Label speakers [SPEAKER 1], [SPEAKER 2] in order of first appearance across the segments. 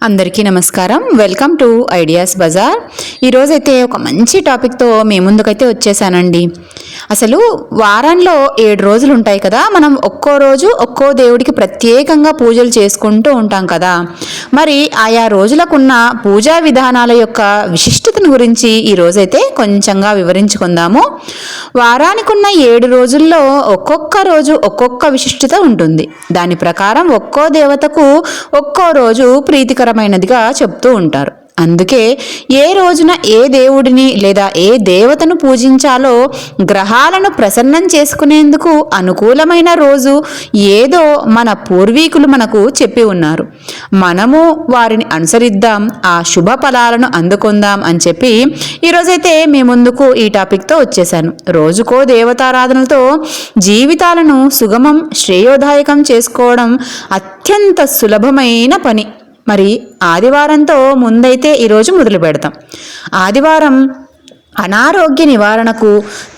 [SPEAKER 1] అందరికీ నమస్కారం. Welcome to Ideas Bazaar. ఈరోజైతే ఒక మంచి టాపిక్తో మీ ముందుకైతే వచ్చేసానండి. అసలు వారంలో 7 రోజులు ఉంటాయి కదా, మనం ఒక్కో రోజు ఒక్కో దేవుడికి ప్రత్యేకంగా పూజలు చేసుకుంటూ ఉంటాం కదా. మరి ఆయా రోజులకున్న పూజా విధానాల యొక్క విశిష్టతను గురించి ఈరోజైతే కొంచెంగా వివరించుకుందాము. వారానికి ఉన్న 7 రోజుల్లో ఒక్కొక్క రోజు ఒక్కొక్క విశిష్టత ఉంటుంది. దాని ప్రకారం ఒక్కో దేవతకు ఒక్కో రోజు ప్రీతికరమైనదిగా చెప్తూ ఉంటారు. అందుకే ఏ రోజున ఏ దేవుడిని లేదా ఏ దేవతను పూజించాలో గ్రహాలను ప్రసన్నం చేసుకునేందుకు అనుకూలమైన రోజు ఏదో మన పూర్వీకులు మనకు చెప్పి ఉన్నారు. మనము వారిని అనుసరిద్దాం, ఆ శుభ ఫలాలను అందుకుందాం అని చెప్పి ఈరోజైతే మీ ముందుకు ఈ టాపిక్తో వచ్చేసాను. రోజుకో దేవతారాధనలతో జీవితాలను సుగమం శ్రేయోదాయకం చేసుకోవడం అత్యంత సులభమైన పని. మరి ఆదివారంతో ముందైతే ఈరోజు మొదలు పెడతాం. ఆదివారం అనారోగ్య నివారణకు,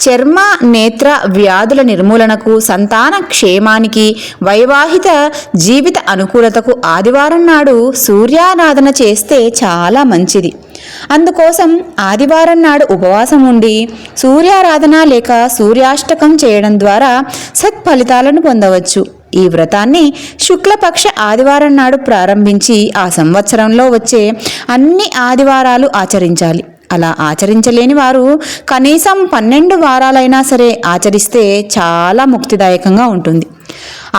[SPEAKER 1] చర్మ నేత్ర వ్యాధుల నిర్మూలనకు, సంతాన క్షేమానికి, వైవాహిక జీవిత అనుకూలతకు ఆదివారం నాడు సూర్యారాధన చేస్తే చాలా మంచిది. అందుకోసం ఆదివారం నాడు ఉపవాసం ఉండి సూర్యారాధన లేక సూర్యాష్టకం చేయడం ద్వారా సత్ఫలితాలను పొందవచ్చు. ఈ వ్రతాన్ని శుక్లపక్ష ఆదివారం నాడు ప్రారంభించి ఆ సంవత్సరంలో వచ్చే అన్ని ఆదివారాలు ఆచరించాలి. అలా ఆచరించలేని వారు కనీసం 12 వారాలైనా సరే ఆచరిస్తే చాలా ముక్తిదాయకంగా ఉంటుంది.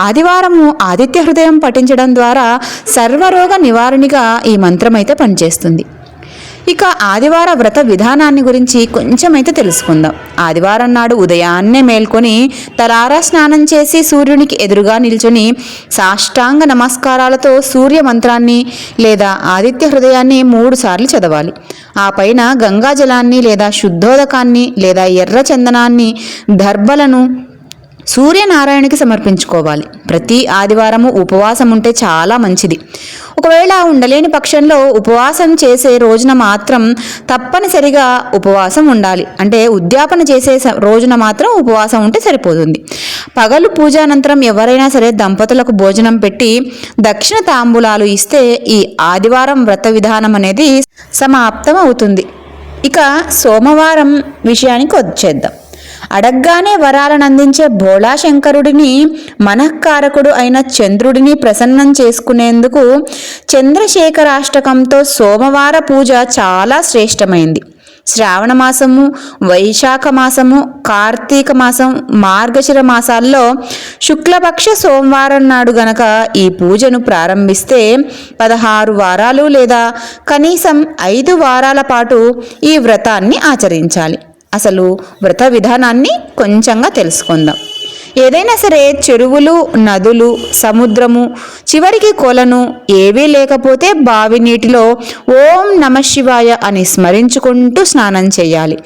[SPEAKER 1] ఆదివారము ఆదిత్య హృదయం పఠించడం ద్వారా సర్వరోగ నివారణగా ఈ మంత్రం అయితే పనిచేస్తుంది. ఇక ఆదివార వ్రత విధానాన్ని గురించి కొంచెమైతే తెలుసుకుందాం. ఆదివారం నాడు ఉదయాన్నే మేల్కొని తలారా స్నానం చేసి సూర్యునికి ఎదురుగా నిల్చొని సాష్టాంగ నమస్కారాలతో సూర్య మంత్రాన్ని లేదా ఆదిత్య హృదయాన్ని 3 సార్లు చదవాలి. ఆ పైన గంగాజలాన్ని లేదా శుద్ధోదకాన్ని లేదా ఎర్ర చందనాన్ని, దర్భలను సూర్యనారాయణకి సమర్పించుకోవాలి. ప్రతి ఆదివారము ఉపవాసం ఉంటే చాలా మంచిది. ఒకవేళ ఉండలేని పక్షంలో ఉపవాసం చేసే రోజున మాత్రం తప్పనిసరిగా ఉపవాసం ఉండాలి. అంటే ఉద్యాపన చేసే రోజున మాత్రం ఉపవాసం ఉంటే సరిపోతుంది. పగలు పూజానంతరం ఎవరైనా సరే దంపతులకు భోజనం పెట్టి దక్షిణ తాంబూలాలు ఇస్తే ఈ ఆదివారం వ్రత విధానం అనేది సమాప్తం అవుతుంది. ఇక సోమవారం విషయానికి వచ్చేద్దాం. అడగ్గానే వరాలను అందించే భోళాశంకరుడిని, మనఃకారకుడు అయిన చంద్రుడిని ప్రసన్నం చేసుకునేందుకు చంద్రశేఖరాష్టకంతో సోమవార పూజ చాలా శ్రేష్టమైంది. శ్రావణ మాసము, వైశాఖ మాసము, కార్తీక మాసం, మార్గశిర మాసాల్లో శుక్లపక్ష సోమవారం నాడు గనక ఈ పూజను ప్రారంభిస్తే 16 వారాలు లేదా కనీసం 5 వారాల పాటు ఈ వ్రతాన్ని ఆచరించాలి. అసలు వ్రత విధానాన్ని కొంచెంగా తెలుసుకుందాం. ఏదైనా సరే చెరువులు, నదులు, సముద్రము, చివరికి కొలను ఏవీ లేకపోతే బావి నీటిలో ఓం నమ శివాయ అని స్మరించుకుంటూ స్నానం చేయాలి.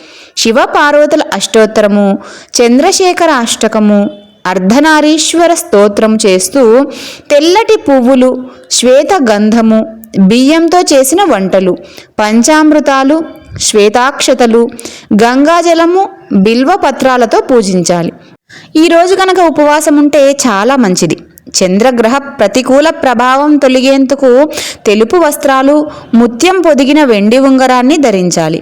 [SPEAKER 1] శివ పార్వతుల అష్టోత్తరము, చంద్రశేఖర అష్టకము, అర్ధనారీశ్వర స్తోత్రం చేస్తూ తెల్లటి పువ్వులు, శ్వేత గంధము, బియ్యంతో చేసిన వంటలు, పంచామృతాలు, శ్వేతాక్షతలు, గంగాజలము, బిల్వ పత్రాలతో పూజించాలి. ఈరోజు కనుక ఉపవాసం ఉంటే చాలా మంచిది. చంద్రగ్రహ ప్రతికూల ప్రభావం తొలగేందుకు తెలుపు వస్త్రాలు, ముత్యం పొదిగిన వెండి ఉంగరాన్ని ధరించాలి.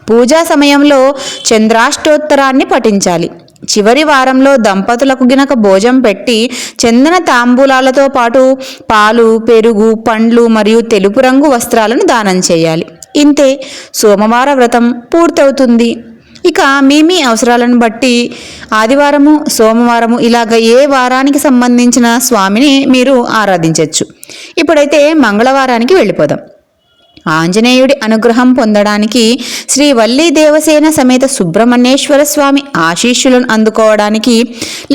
[SPEAKER 1] పూజా సమయంలో చంద్రాష్టోత్తరాన్ని పఠించాలి. చివరి వారంలో దంపతులకు గినక భోజనం పెట్టి చందన తాంబూలాలతో పాటు పాలు, పెరుగు, పండ్లు మరియు తెలుపు రంగు వస్త్రాలను దానం చేయాలి. ఇంతే, సోమవార వ్రతం పూర్తవుతుంది. ఇక మీ అవసరాలను బట్టి ఆదివారము, సోమవారము ఇలాగ ఏ వారానికి సంబంధించిన స్వామిని మీరు ఆరాధించవచ్చు. ఇప్పుడైతే మంగళవారానికి వెళ్ళిపోదాం. ఆంజనేయుడి అనుగ్రహం పొందడానికి, శ్రీ వల్లీ దేవసేన సమేత సుబ్రహ్మణ్యేశ్వర స్వామి ఆశీస్సులను అందుకోవడానికి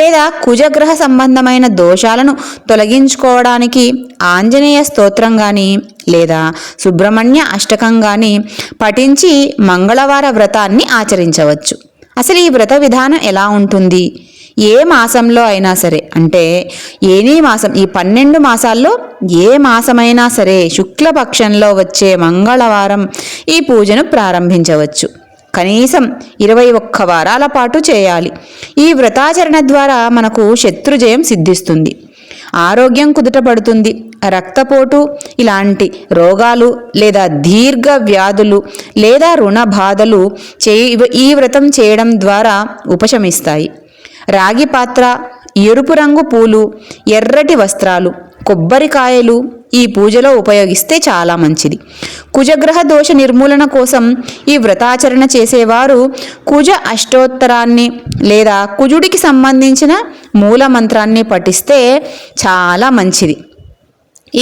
[SPEAKER 1] లేదా కుజగ్రహ సంబంధమైన దోషాలను తొలగించుకోవడానికి ఆంజనేయ స్తోత్రం కానీ లేదా సుబ్రహ్మణ్య అష్టకం కానీ పఠించి మంగళవార వ్రతాన్ని ఆచరించవచ్చు. అసలు ఈ వ్రత విధానం ఎలా ఉంటుంది? ఏ మాసంలో అయినా సరే, అంటే ఏనీ మాసం, ఈ 12 మాసాల్లో ఏ మాసమైనా సరే శుక్లపక్షంలో వచ్చే మంగళవారం ఈ పూజను ప్రారంభించవచ్చు. కనీసం 21 వారాల పాటు చేయాలి. ఈ వ్రతాచరణ ద్వారా మనకు శత్రుజయం సిద్ధిస్తుంది. ఆరోగ్యం కుదుటపడుతుంది, రక్తపోటు ఇలాంటి రోగాలు లేదా దీర్ఘ వ్యాధులు లేదా రుణ బాధలు ఈ వ్రతం చేయడం ద్వారా ఉపశమిస్తాయి. రాగి పాత్ర, ఎరుపు రంగు పూలు, ఎర్రటి వస్త్రాలు, కొబ్బరికాయలు ఈ పూజలో ఉపయోగిస్తే చాలా మంచిది. కుజగ్రహ దోష నిర్మూలన కోసం ఈ వ్రతాచరణ చేసేవారు కుజ అష్టోత్తరాన్ని లేదా కుజుడికి సంబంధించిన మూల మంత్రాన్ని పఠిస్తే చాలా మంచిది.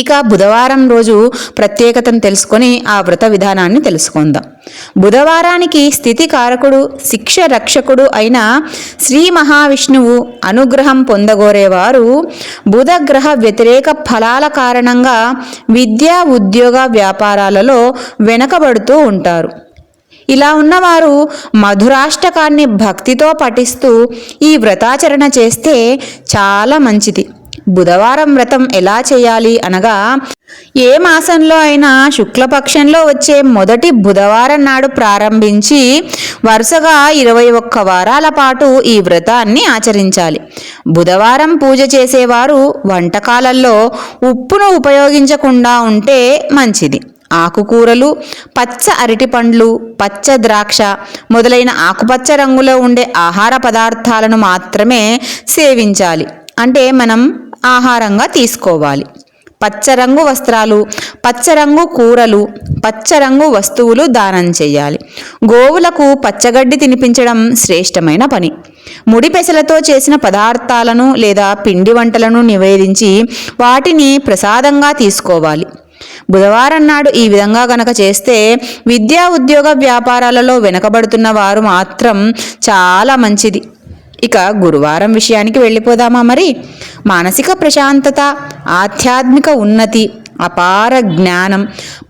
[SPEAKER 1] ఇక బుధవారం రోజు ప్రత్యేకతను తెలుసుకొని ఆ వ్రత విధానాన్ని తెలుసుకుందాం. బుధవారానికి స్థితికారకుడు, శిక్ష రక్షకుడు అయిన శ్రీ మహావిష్ణువు అనుగ్రహం పొందగోరేవారు బుధగ్రహ వ్యతిరేక ఫలాల కారణంగా విద్యా, ఉద్యోగ, వ్యాపారాలలో వెనకబడుతూ ఉంటారు. ఇలా ఉన్నవారు మధురాష్టకాన్ని భక్తితో పఠిస్తూ ఈ వ్రతాచరణ చేస్తే చాలా మంచిది. బుధవారం వ్రతం ఎలా చేయాలి అనగా, ఏ మాసంలో అయినా శుక్లపక్షంలో వచ్చే మొదటి బుధవారం నాడు ప్రారంభించి వరుసగా 21 వారాల పాటు ఈ వ్రతాన్ని ఆచరించాలి. బుధవారం పూజ చేసేవారు వంటకాలలో ఉప్పును ఉపయోగించకుండా ఉంటే మంచిది. ఆకుకూరలు, పచ్చ అరటిపండ్లు, పచ్చ ద్రాక్ష మొదలైన ఆకుపచ్చ రంగులో ఉండే ఆహార పదార్థాలను మాత్రమే సేవించాలి. అంటే మనం ఆహారంగా తీసుకోవాలి. పచ్చరంగు వస్త్రాలు, పచ్చరంగు కూరలు, పచ్చరంగు వస్తువులు దానం చేయాలి. గోవులకు పచ్చగడ్డి తినిపించడం శ్రేష్టమైన పని. ముడి పెసలతో చేసిన పదార్థాలను లేదా పిండి వంటలను నివేదించి వాటిని ప్రసాదంగా తీసుకోవాలి. బుధవారం నాడు ఈ విధంగా గనక చేస్తే విద్యా, ఉద్యోగ, వ్యాపారాలలో వెనకబడుతున్న వారు మాత్రం చాలా మంచిది. ఇక గురువారం విషయానికి వెళ్ళిపోదామా మరి? మానసిక ప్రశాంతత, ఆధ్యాత్మిక ఉన్నతి, అపార జ్ఞానం,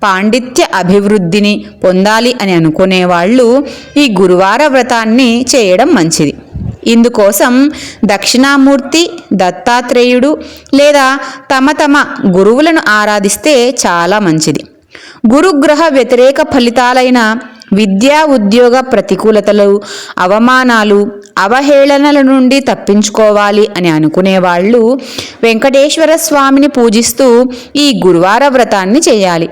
[SPEAKER 1] పాండిత్య అభివృద్ధిని పొందాలి అని అనుకునే వాళ్ళు ఈ గురువార వ్రతాన్ని చేయడం మంచిది. ఇందుకోసం దక్షిణామూర్తి, దత్తాత్రేయుడు లేదా తమ గురువులను ఆరాధిస్తే చాలా మంచిది. గురుగ్రహ వ్యతిరేక ఫలితాలైన విద్యా, ఉద్యోగ ప్రతికూలతలు, అవమానాలు, అవహేళనల నుండి తప్పించుకోవాలి అని అనుకునేవాళ్ళు వెంకటేశ్వర స్వామిని పూజిస్తూ ఈ గురువార వ్రతాన్ని చేయాలి.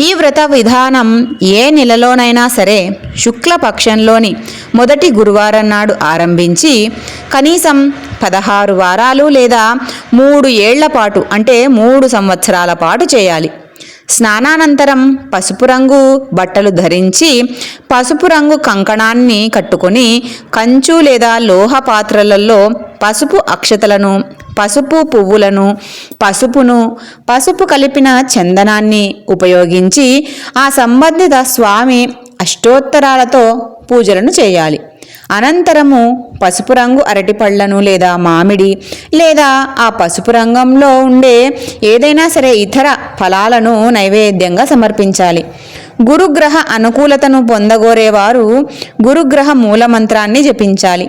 [SPEAKER 1] ఈ వ్రత విధానం ఏ నెలలోనైనా సరే శుక్లపక్షంలోని మొదటి గురువారం నాడు ఆరంభించి కనీసం 16 వారాలు లేదా 3 ఏళ్ల పాటు, అంటే 3 సంవత్సరాల పాటు చేయాలి. స్నానానంతరం పసుపు రంగు బట్టలు ధరించి పసుపు రంగు కంకణాన్ని కట్టుకొని కంచు లేదా లోహ పాత్రలలో పసుపు అక్షతలను, పసుపు పువ్వులను, పసుపు కలిపిన చందనాన్ని ఉపయోగించి ఆ సంబంధిత స్వామి అష్టోత్తరాలతో పూజలను చేయాలి. అనంతరము పసుపు రంగు అరటిపళ్లను లేదా మామిడి లేదా ఆ పసుపు రంగంలో ఉండే ఏదైనా సరే ఇతర ఫలాలను నైవేద్యంగా సమర్పించాలి. గురుగ్రహ అనుకూలతను పొందగోరేవారు గురుగ్రహ మూలమంత్రాన్ని జపించాలి.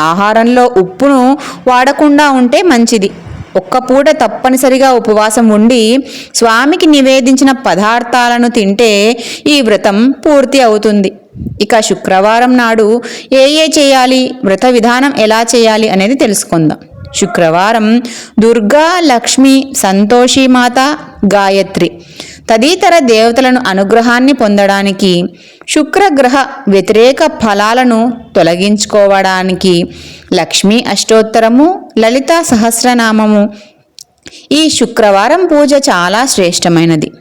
[SPEAKER 1] ఆహారంలో ఉప్పును వాడకుండా ఉంటే మంచిది. ఒక్క పూట తప్పనిసరిగా ఉపవాసం ఉండి స్వామికి నివేదించిన పదార్థాలను తింటే ఈ వ్రతం పూర్తి అవుతుంది. ఇక శుక్రవారం నాడు ఏ చేయాలి, వ్రత విధానం ఎలా చేయాలి అనేది తెలుసుకుందాం. శుక్రవారం దుర్గా, లక్ష్మి, సంతోషిమాత, గాయత్రి తదితర దేవతలను అనుగ్రహాన్ని పొందడానికి, శుక్రగ్రహ వ్యతిరేక ఫలాలను తొలగించుకోవడానికి లక్ష్మీ అష్టోత్తరము, లలితా సహస్రనామము. ఈ శుక్రవారం పూజ చాలా శ్రేష్టమైనది.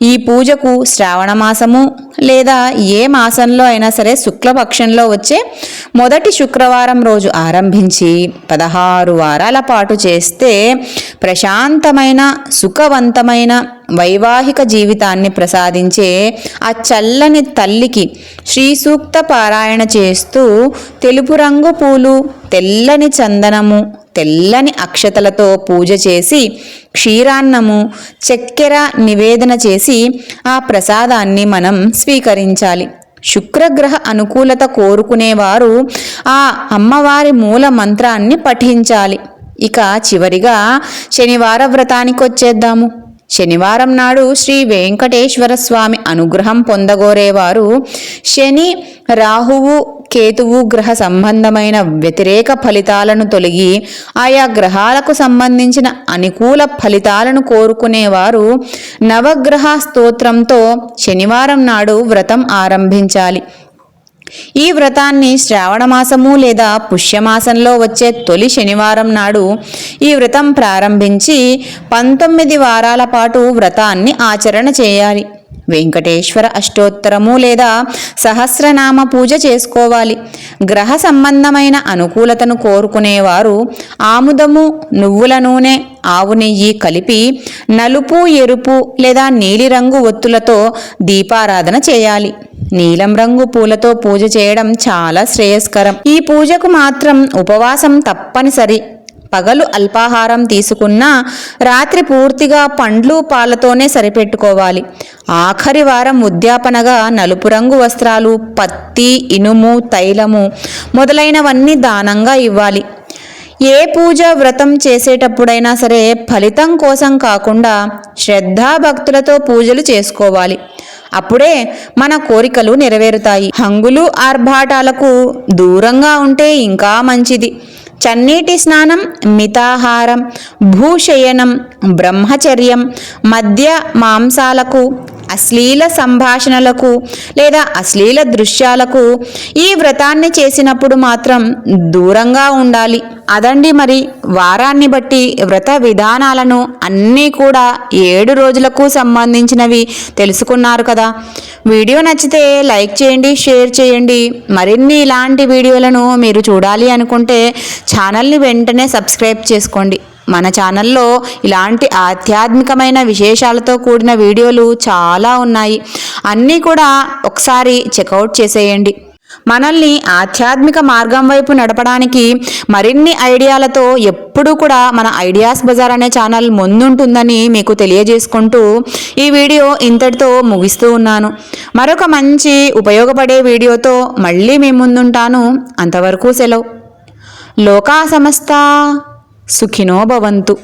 [SPEAKER 1] ఈ పూజకు శ్రావణ మాసము లేదా ఏ మాసంలో అయినా సరే శుక్లపక్షంలో వచ్చే మొదటి శుక్రవారం రోజు ఆరంభించి 16 వారాల పాటు చేస్తే ప్రశాంతమైన, సుఖవంతమైన వైవాహిక జీవితాన్ని ప్రసాదించే ఆ చల్లని తల్లికి శ్రీ సూక్త పారాయణ చేస్తూ తెలుపు రంగు పూలు, తెల్లని చందనము, తెల్లని అక్షతలతో పూజ చేసి క్షీరాన్నము, చక్కెర నివేదన చేసి ఆ ప్రసాదాన్ని మనం స్వీకరించాలి. శుక్రగ్రహ అనుకూలత కోరుకునేవారు ఆ అమ్మవారి మూల మంత్రాన్ని పఠించాలి. ఇక చివరిగా శనివార వ్రతానికి వచ్చేద్దాము. శనివారం నాడు శ్రీ వెంకటేశ్వర స్వామి అనుగ్రహం పొందగోరేవారు శని, రాహువు, కేతువు గ్రహ సంబంధమైన వ్యతిరేక ఫలితాలను తొలగి ఆయా గ్రహాలకు సంబంధించిన అనుకూల ఫలితాలను కోరుకునేవారు నవగ్రహ స్తోత్రంతో శనివారం నాడు వ్రతం ఆరంభించాలి. ఈ వ్రతాన్ని శ్రావణ మాసము లేదా పుష్యమాసంలో వచ్చే తొలి శనివారం నాడు ఈ వ్రతం ప్రారంభించి 19 వారాల పాటు వ్రతాన్ని ఆచరణ చేయాలి. వెంకటేశ్వర అష్టోత్తరము లేదా సహస్రనామ పూజ చేసుకోవాలి. గ్రహ సంబంధమైన అనుకూలతను కోరుకునేవారు ఆముదము, నువ్వుల నూనె, ఆవు నెయ్యి కలిపి నలుపు, ఎరుపు లేదా నీలిరంగు ఒత్తులతో దీపారాధన చేయాలి. నీలం రంగు పూలతో పూజ చేయడం చాలా శ్రేయస్కరం. ఈ పూజకు మాత్రం ఉపవాసం తప్పనిసరి. పగలు అల్పాహారం తీసుకున్నా రాత్రి పూర్తిగా పండ్లు పాలతోనే సరిపెట్టుకోవాలి. ఆఖరి వారం ఉద్యాపనగా నలుపు రంగు వస్త్రాలు, పత్తి, ఇనుము, తైలము మొదలైనవన్నీ దానంగా ఇవ్వాలి. ఏ పూజ వ్రతం చేసేటప్పుడైనా సరే ఫలితం కోసం కాకుండా శ్రద్ధాభక్తులతో పూజలు చేసుకోవాలి. అప్పుడే మన కోరికలు నెరవేరుతాయి. హంగులు ఆర్భాటాలకు దూరంగా ఉంటే ఇంకా మంచిది. చన్నీటి స్నానం, మితాహారం, భూశయనం, బ్రహ్మచర్యం, మద్య మాంసాలకు, అశ్లీల సంభాషణలకు లేదా అశ్లీల దృశ్యాలకు ఈ వ్రతాన్ని చేసినప్పుడు మాత్రం దూరంగా ఉండాలి. అదండి మరి వారాన్ని బట్టి వ్రత విధానాలను అన్నీ కూడా 7 రోజులకు సంబంధించినవి తెలుసుకున్నారు కదా. వీడియో నచ్చితే లైక్ చేయండి, షేర్ చేయండి. మరిన్ని ఇలాంటి వీడియోలను మీరు చూడాలి అనుకుంటే ఛానల్ని వెంటనే సబ్స్క్రైబ్ చేసుకోండి. మన ఛానల్లో ఇలాంటి ఆధ్యాత్మికమైన విశేషాలతో కూడిన వీడియోలు చాలా ఉన్నాయి. అన్నీ కూడా ఒకసారి చెక్అవుట్ చేసేయండి. మనల్ని ఆధ్యాత్మిక మార్గం వైపు నడపడానికి మరిన్ని ఐడియాలతో ఎప్పుడూ కూడా మన ఐడియాస్ బజార్ అనే ఛానల్ ముందుంటుందని మీకు తెలియజేసుకుంటూ ఈ వీడియో ఇంతటితో ముగిస్తూ ఉన్నాను. మరొక మంచి ఉపయోగపడే వీడియోతో మళ్ళీ మీ ముందుంటాను. అంతవరకు సెలవు. లోకా సమస్తా సుఖినో భవంతు.